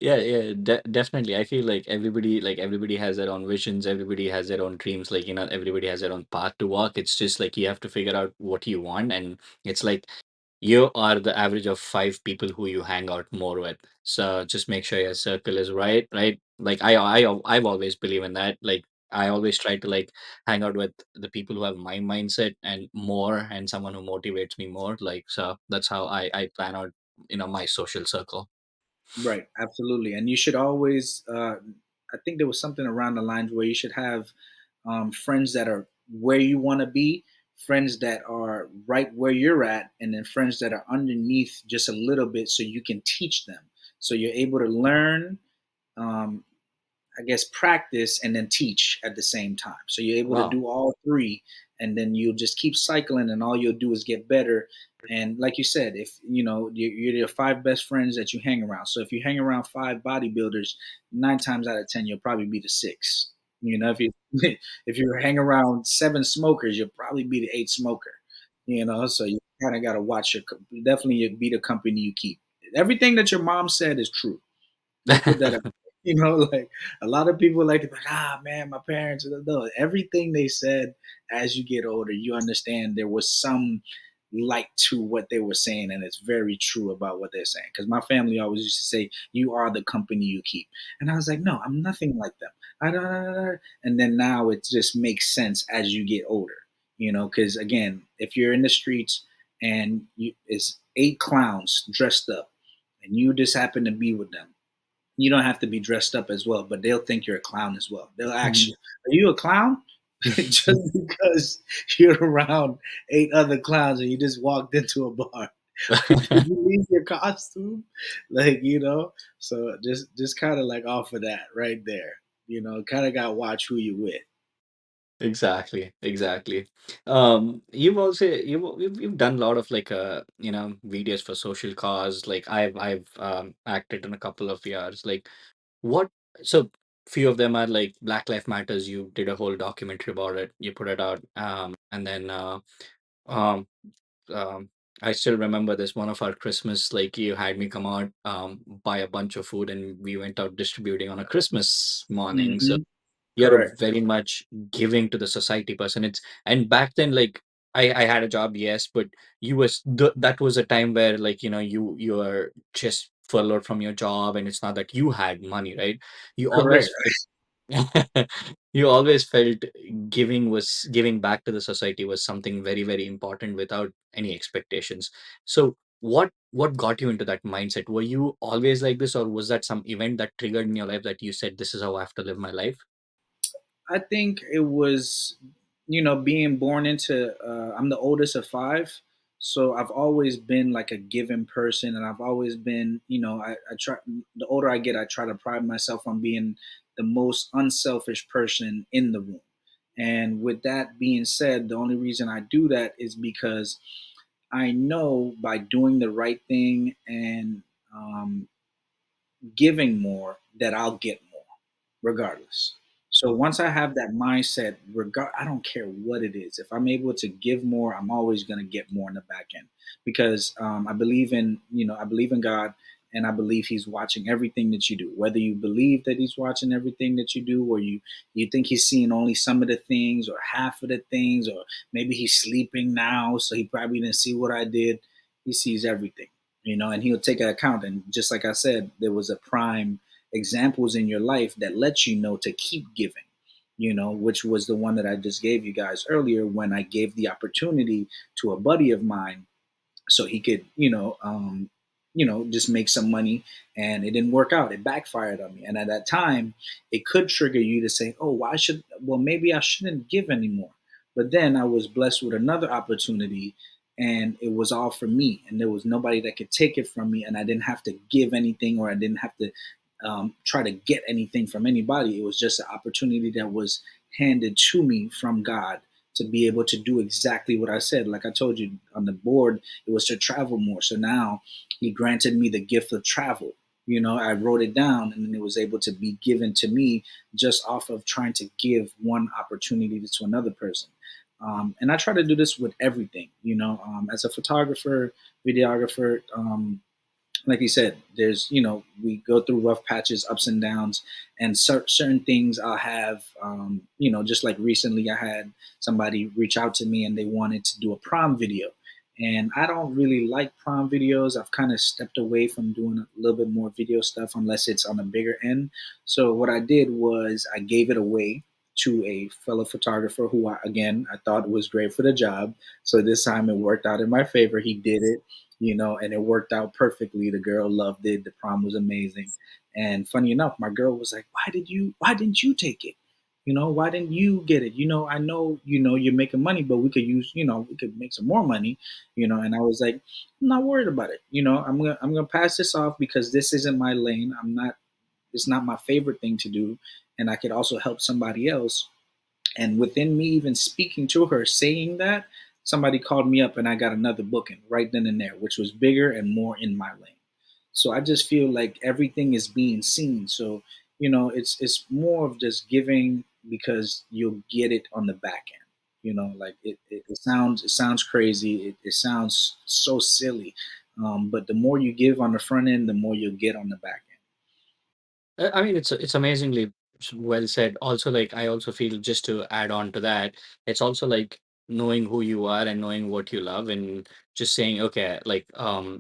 Yeah, yeah, definitely. I feel like everybody has their own visions, everybody has their own dreams, like everybody has their own path to walk. It's just like you have to figure out what you want, and it's like you are the average of five people who you hang out more with. So just make sure your circle is right, right? Like I've always believe in that. Like I always try to like hang out with the people who have my mindset and more, and someone who motivates me more. Like so that's how I plan out, my social circle. Right, absolutely. And you should always, I think there was something around the lines where you should have friends that are where you want to be, friends that are right where you're at, and then friends that are underneath just a little bit so you can teach them. So you're able to learn, um, I guess, practice and then teach at the same time. So you're able to Wow. do all three, and then you'll just keep cycling, and all you'll do is get better. And like you said, if you're your five best friends that you hang around. So if you hang around five bodybuilders, 9 times out of 10, you'll probably be the six. If you if you hang around seven smokers, you'll probably be the eighth smoker. So you kind of got to watch definitely be the company you keep. Everything that your mom said is true. Just put that out. Like a lot of people like to be like, man, my parents. No, everything they said as you get older, you understand there was some light to what they were saying, and it's very true about what they're saying. Because my family always used to say, "You are the company you keep," and I was like, "No, I'm nothing like them." I don't. And then now it just makes sense as you get older. Because again, if you're in the streets and it's eight clowns dressed up, and you just happen to be with them, you don't have to be dressed up as well, but they'll think you're a clown as well. They'll ask Mhm. you, "Are you a clown?" Just because you're around eight other clowns and you just walked into a bar. Did you leave your costume? So just kind of like off of that right there. Kind of got to watch who you with. Exactly, exactly. You've done a lot of like videos for social cause. Like I've acted in a couple of years. Like what? So few of them are like Black Lives Matters. You did a whole documentary about it. You put it out. And then um um I still remember this one of our Christmas. Like you had me come out, buy a bunch of food, and we went out distributing on a Christmas morning. So Hmm. you're a Correct. very much giving to the society person. And back then, like I had a job, yes, but that was a time where like you are just furloughed from your job, and it's not that you had money, right? You Correct. always you always felt giving back to the society was something very, very important without any expectations. So what got you into that mindset? Were you always like this, or was that some event that triggered in your life that you said, this is how I have to live my life? I think it was, being born into. I'm the oldest of five, so I've always been like a giving person, and I've always been, I try. The older I get, I try to pride myself on being the most unselfish person in the room. And with that being said, the only reason I do that is because I know by doing the right thing and giving more that I'll get more regardless. So once I have that mindset, I don't care what it is. If I'm able to give more, I'm always going to get more in the back end because I believe in God, and I believe He's watching everything that you do. Whether you believe that He's watching everything that you do, or you think He's seeing only some of the things or half of the things, or maybe He's sleeping now, so He probably didn't see what I did. He sees everything, and He'll take an account. And just like I said, there was a prime examples in your life that let you know to keep giving, which was the one that I just gave you guys earlier when I gave the opportunity to a buddy of mine so he could, just make some money, and it didn't work out. It backfired on me. And at that time, it could trigger you to say, "Oh, maybe I shouldn't give anymore." But then I was blessed with another opportunity, and it was all for me, and there was nobody that could take it from me, and I didn't have to give anything, or I didn't have to try to get anything from anybody. It was just an opportunity that was handed to me from God to be able to do exactly what I said. Like I told you on the board, it was to travel more. So now He granted me the gift of travel. I wrote it down, and then it was able to be given to me just off of trying to give one opportunity to another person. And I try to do this with everything, as a photographer, videographer. like you said, there's, we go through rough patches, ups and downs, and certain things I'll have, just like recently I had somebody reach out to me and they wanted to do a prom video. And I don't really like prom videos. I've kind of stepped away from doing a little bit more video stuff unless it's on a bigger end. So what I did was I gave it away to a fellow photographer who again, I thought was great for the job. So this time it worked out in my favor. He did it, and it worked out perfectly. The girl loved it. The prom was amazing. And funny enough, my girl was like, why didn't you take it? Why didn't you get it? I know, you're making money, but we could make some more money, and I was like, I'm not worried about it. I'm gonna pass this off because this isn't my lane. It's not my favorite thing to do. And I could also help somebody else. And within me even speaking to her, saying that, somebody called me up and I got another booking right then and there, which was bigger and more in my lane. So I just feel like everything is being seen. So, it's more of just giving because you'll get it on the back end. Like it sounds crazy. It sounds so silly. But the more you give on the front end, the more you'll get on the back end. I mean, it's amazingly well said. Also, like I also feel, just to add on to that, it's also like knowing who you are and knowing what you love, and just saying, okay, like in